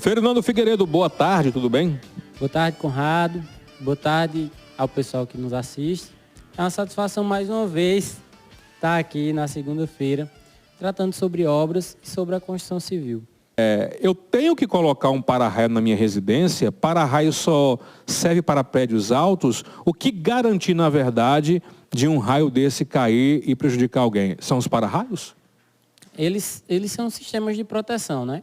Fernando Figueiredo, boa tarde, tudo bem? Boa tarde, Conrado. Boa tarde ao pessoal que nos assiste. É uma satisfação mais uma vez estar aqui na segunda-feira tratando sobre obras e sobre a construção civil. Eu tenho que colocar um para-raio na minha residência, para-raio só serve para prédios altos. O que garante, na verdade, de um raio desse cair e prejudicar alguém? São os para-raios? Eles são sistemas de proteção, né?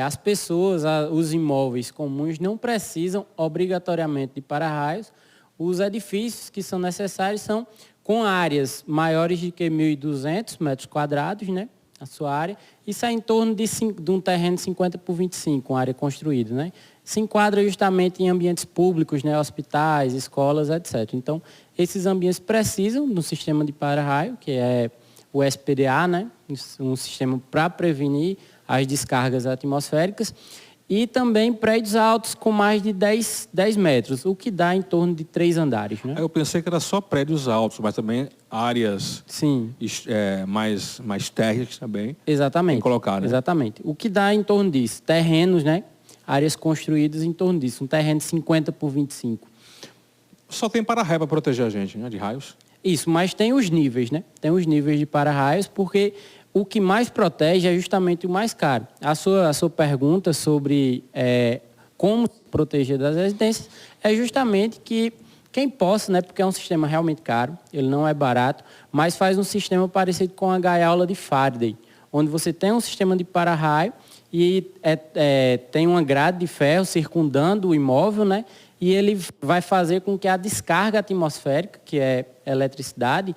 As pessoas, os imóveis comuns não precisam obrigatoriamente de para-raios. Os edifícios que são necessários são com áreas maiores de que 1.200 metros quadrados, né? A sua área. Isso é em torno de um terreno de 50 por 25, uma área construída, né? Se enquadra justamente em ambientes públicos, né? Hospitais, escolas, etc. Então, esses ambientes precisam de um sistema de para-raio, que é o SPDA, né? Um sistema para prevenir as descargas atmosféricas, e também prédios altos com mais de 10 metros, o que dá em torno de 3 andares. Né? Eu pensei que era só prédios altos, mas também áreas Sim. Mais térreas também. Exatamente. Tem que colocar, né? Exatamente. O que dá em torno disso? Terrenos, né? Áreas construídas em torno disso. Um terreno de 50 por 25. Só tem para-raio para proteger a gente, né? De raios? Isso, mas tem os níveis, né? Tem os níveis de para-raios, porque o que mais protege é justamente o mais caro. A sua pergunta sobre como proteger das residências é justamente que quem possa, né, porque é um sistema realmente caro, ele não é barato, mas faz um sistema parecido com a gaiola de Faraday, onde você tem um sistema de para-raio e tem uma grade de ferro circundando o imóvel, né, e ele vai fazer com que a descarga atmosférica, que é eletricidade,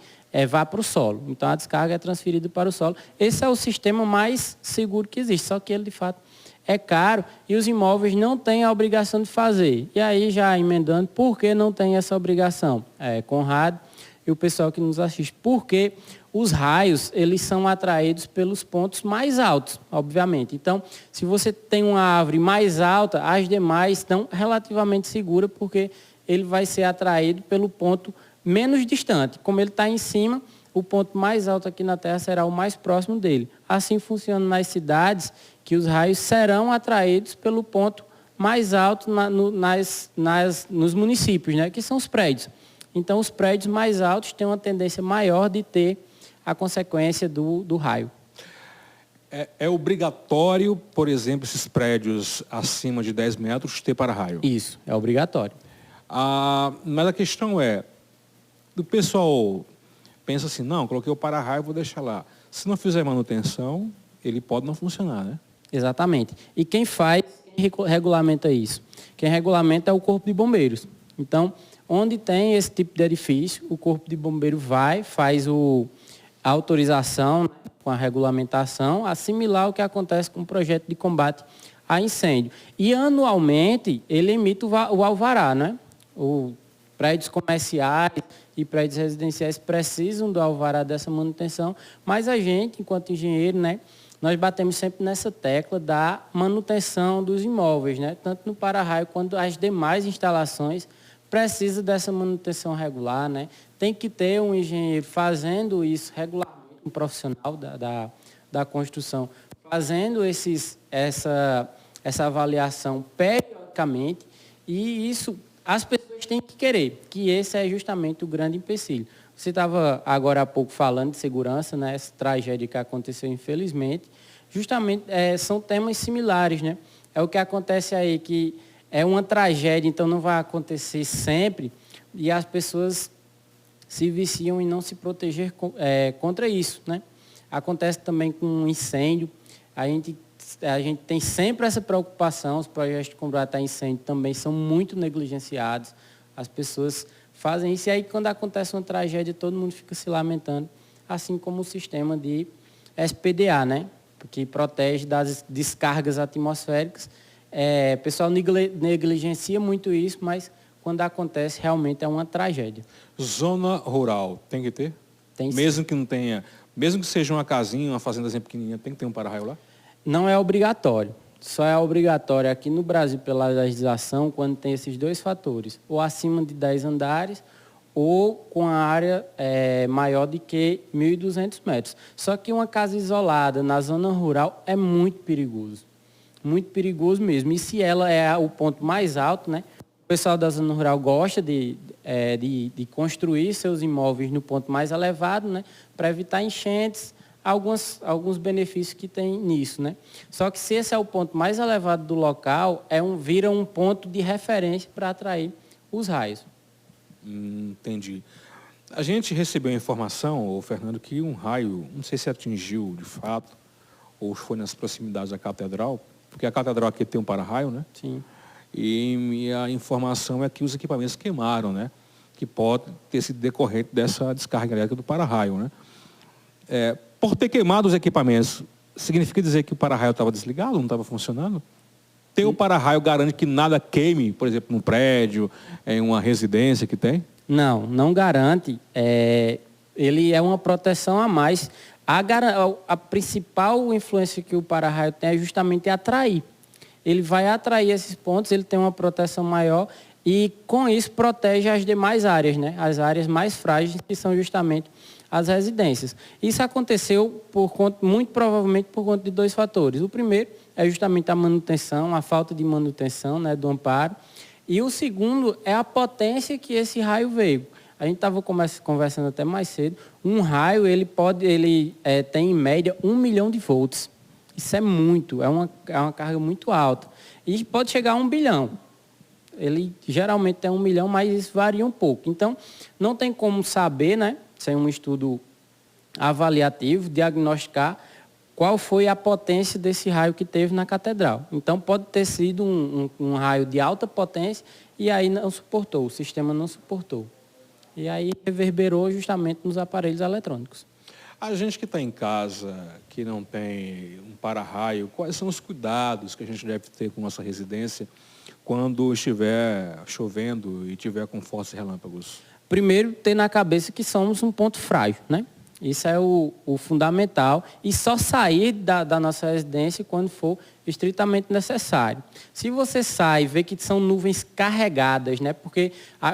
vá para o solo. Então, a descarga é transferida para o solo. Esse é o sistema mais seguro que existe, só que ele, de fato, é caro e os imóveis não têm a obrigação de fazer. E aí, já emendando, por que não tem essa obrigação? Conrado e o pessoal que nos assiste. Porque os raios, eles são atraídos pelos pontos mais altos, obviamente. Então, se você tem uma árvore mais alta, as demais estão relativamente seguras, porque ele vai ser atraído pelo ponto menos distante. Como ele está em cima, o ponto mais alto aqui na Terra será o mais próximo dele. Assim funciona nas cidades, que os raios serão atraídos pelo ponto mais alto nos municípios, né, que são os prédios. Então, os prédios mais altos têm uma tendência maior de ter a consequência do raio. É obrigatório, por exemplo, esses prédios acima de 10 metros ter para-raio? Isso, é obrigatório. Mas a questão o pessoal pensa assim, não, coloquei o para-raio, vou deixar lá. Se não fizer manutenção, ele pode não funcionar, né? Exatamente. E quem regulamenta isso? Quem regulamenta é o Corpo de Bombeiros. Então, onde tem esse tipo de edifício, o Corpo de Bombeiro faz a autorização, né, com a regulamentação, assimilar ao que acontece com o projeto de combate a incêndio. E, anualmente, ele emite o alvará, né? Prédios comerciais e prédios residenciais precisam do alvará dessa manutenção, mas a gente, enquanto engenheiro, né, nós batemos sempre nessa tecla da manutenção dos imóveis, né, tanto no para-raio quanto as demais instalações precisa dessa manutenção regular, né? Tem que ter um engenheiro fazendo isso regularmente, um profissional da construção, fazendo essa avaliação periodicamente, e isso as pessoas têm que querer, que esse é justamente o grande empecilho. Você estava agora há pouco falando de segurança, né? Essa tragédia que aconteceu, infelizmente, justamente são temas similares, né? É o que acontece aí, que é uma tragédia, então não vai acontecer sempre, e as pessoas se viciam em não se proteger contra isso, né? Acontece também com um incêndio, a gente tem sempre essa preocupação, os projetos de combate a incêndio também são muito negligenciados, as pessoas fazem isso, e aí quando acontece uma tragédia, todo mundo fica se lamentando, assim como o sistema de SPDA, né? Que protege das descargas atmosféricas. O pessoal negligencia muito isso, mas quando acontece, realmente é uma tragédia. Zona rural, tem que ter? Tem sim. Mesmo que não tenha, mesmo que seja uma casinha, uma fazendazinha pequenininha, tem que ter um para-raio lá? Não é obrigatório. Só é obrigatório aqui no Brasil pela legislação quando tem esses dois fatores, ou acima de 10 andares, ou com a área maior de que 1.200 metros. Só que uma casa isolada na zona rural é muito perigoso. muito perigoso mesmo. E se ela é o ponto mais alto, né? O pessoal da zona rural gosta de construir seus imóveis no ponto mais elevado, né? Para evitar enchentes, alguns benefícios que tem nisso, né? Só que se esse é o ponto mais elevado do local, vira um ponto de referência para atrair os raios. Entendi. A gente recebeu a informação, Fernando, que um raio, não sei se atingiu de fato, ou foi nas proximidades da catedral, porque a catedral aqui tem um para-raio, né? Sim. E a informação é que os equipamentos queimaram, né? Que pode ter sido decorrente dessa descarga elétrica do para-raio, né? Por ter queimado os equipamentos, significa dizer que o para-raio estava desligado, não estava funcionando? Ter o para-raio garante que nada queime, por exemplo, num prédio, em uma residência que tem? Não garante. Ele é uma proteção a mais. A principal influência que o para-raio tem é justamente atrair. Ele vai atrair esses pontos, ele tem uma proteção maior e, com isso, protege as demais áreas, né? As áreas mais frágeis, que são justamente as residências. Isso aconteceu, muito provavelmente, por conta de 2 fatores. O primeiro é justamente a manutenção, a falta de manutenção, né, do amparo. E o segundo é a potência que esse raio veio. A gente estava conversando até mais cedo. Um raio, ele tem em média 1 milhão de volts. Isso é muito, é uma carga muito alta. E pode chegar a 1 bilhão. Ele geralmente tem 1 milhão, mas isso varia um pouco. Então, não tem como saber, né, sem um estudo avaliativo, diagnosticar qual foi a potência desse raio que teve na catedral. Então, pode ter sido um raio de alta potência e aí não suportou, o sistema não suportou. E aí reverberou justamente nos aparelhos eletrônicos. A gente que está em casa, que não tem um para-raio, quais são os cuidados que a gente deve ter com nossa residência quando estiver chovendo e tiver com fortes relâmpagos? Primeiro, ter na cabeça que somos um ponto frágil, né? Isso é o fundamental. E só sair da nossa residência quando for estritamente necessário. Se você sai e vê que são nuvens carregadas, né? Porque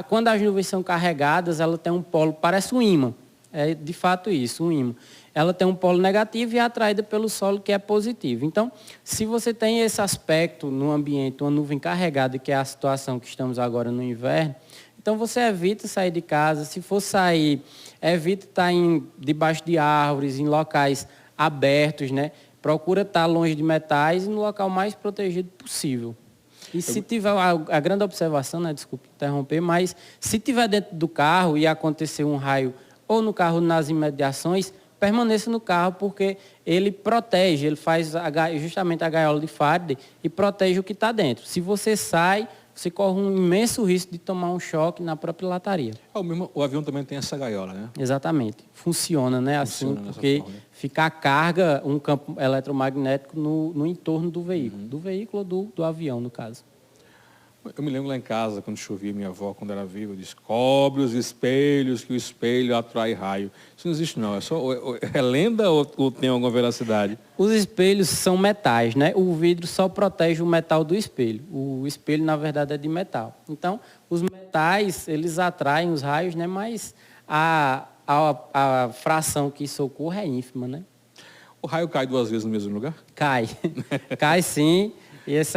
quando as nuvens são carregadas, ela tem um polo, parece um ímã. É de fato isso, um ímã. Ela tem um polo negativo e é atraída pelo solo, que é positivo. Então, se você tem esse aspecto no ambiente, uma nuvem carregada, que é a situação que estamos agora no inverno, então você evita sair de casa. Se for sair, evita estar debaixo de árvores, em locais abertos, né? Procura estar longe de metais e no local mais protegido possível. E se tiver, a grande observação, né? Desculpe interromper, mas se tiver dentro do carro e acontecer um raio ou no carro nas imediações, permaneça no carro, porque ele protege, ele faz justamente a gaiola de Faraday e protege o que está dentro. Se você sai, você corre um imenso risco de tomar um choque na própria lataria. O avião também tem essa gaiola, né? Exatamente. Funciona, né? Funciona assim, porque forma, né? fica a carga, um campo eletromagnético no entorno do veículo. Do veículo ou do avião, no caso. Eu me lembro lá em casa, quando chovia, minha avó, quando era viva, disse: cobre os espelhos, que o espelho atrai raio. Isso não existe, não. É lenda ou tem alguma veracidade? Os espelhos são metais, né? O vidro só protege o metal do espelho. O espelho, na verdade, é de metal. Então, os metais, eles atraem os raios, né? Mas a fração que isso ocorre é ínfima, né? O raio cai 2 vezes no mesmo lugar? Cai. Cai sim. E esse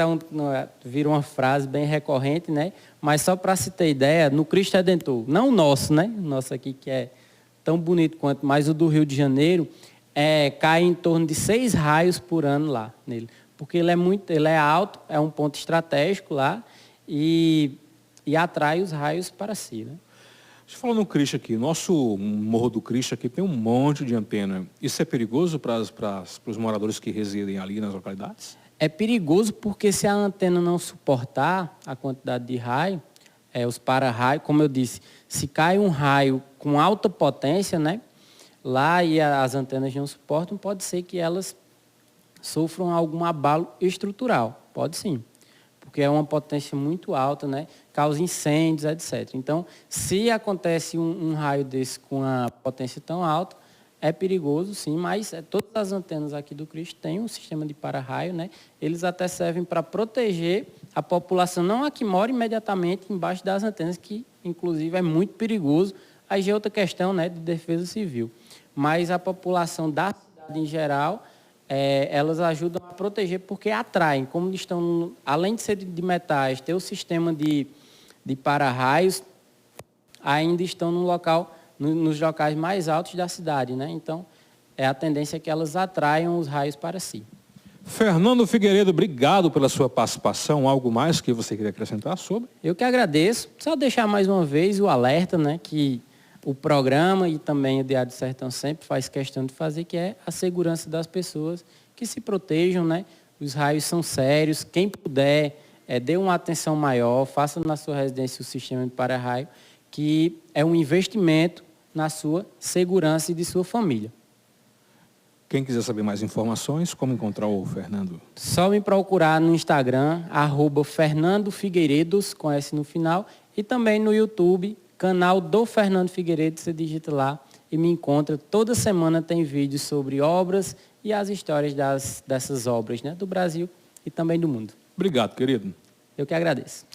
vira uma frase bem recorrente, né? Mas só para se ter ideia, no Cristo Redentor, não o nosso, né? O nosso aqui, que é tão bonito quanto, mas o do Rio de Janeiro, cai em torno de 6 raios por ano lá nele. Porque ele é alto, é um ponto estratégico lá e atrai os raios para si, né? Você falou no Cristo aqui, nosso Morro do Cristo aqui tem um monte de antena. Isso é perigoso para os moradores que residem ali nas localidades? É perigoso porque se a antena não suportar a quantidade de raio, os para-raios, como eu disse, se cai um raio com alta potência, né, lá e as antenas não suportam, pode ser que elas sofram algum abalo estrutural. Pode sim, porque é uma potência muito alta, né, causa incêndios, etc. Então, se acontece um raio desse com a potência tão alta, é perigoso, sim, mas todas as antenas aqui do Cristo têm um sistema de para-raio, né? Eles até servem para proteger a população, não a que mora imediatamente embaixo das antenas, que, inclusive, é muito perigoso. Aí já é outra questão, né, de defesa civil. Mas a população da cidade, em geral, elas ajudam a proteger porque atraem, como estão, além de ser de metais, ter o sistema de para-raios, ainda estão no local, nos locais mais altos da cidade, né? Então, a tendência é que elas atraiam os raios para si. Fernando Figueiredo, obrigado pela sua participação. Algo mais que você queria acrescentar sobre? Eu que agradeço. Só deixar mais uma vez o alerta, né, que o programa e também o Diário do Sertão sempre faz questão de fazer, que é a segurança das pessoas, que se protejam, né? Os raios são sérios. Quem puder, dê uma atenção maior, faça na sua residência o sistema de para-raio, que é um investimento na sua segurança e de sua família. Quem quiser saber mais informações, como encontrar o Fernando? Só me procurar no Instagram, @Fernando Figueiredos, com S no final, e também no YouTube, canal do Fernando Figueiredo, você digita lá e me encontra. Toda semana tem vídeos sobre obras e as histórias dessas obras, né, do Brasil e também do mundo. Obrigado, querido. Eu que agradeço.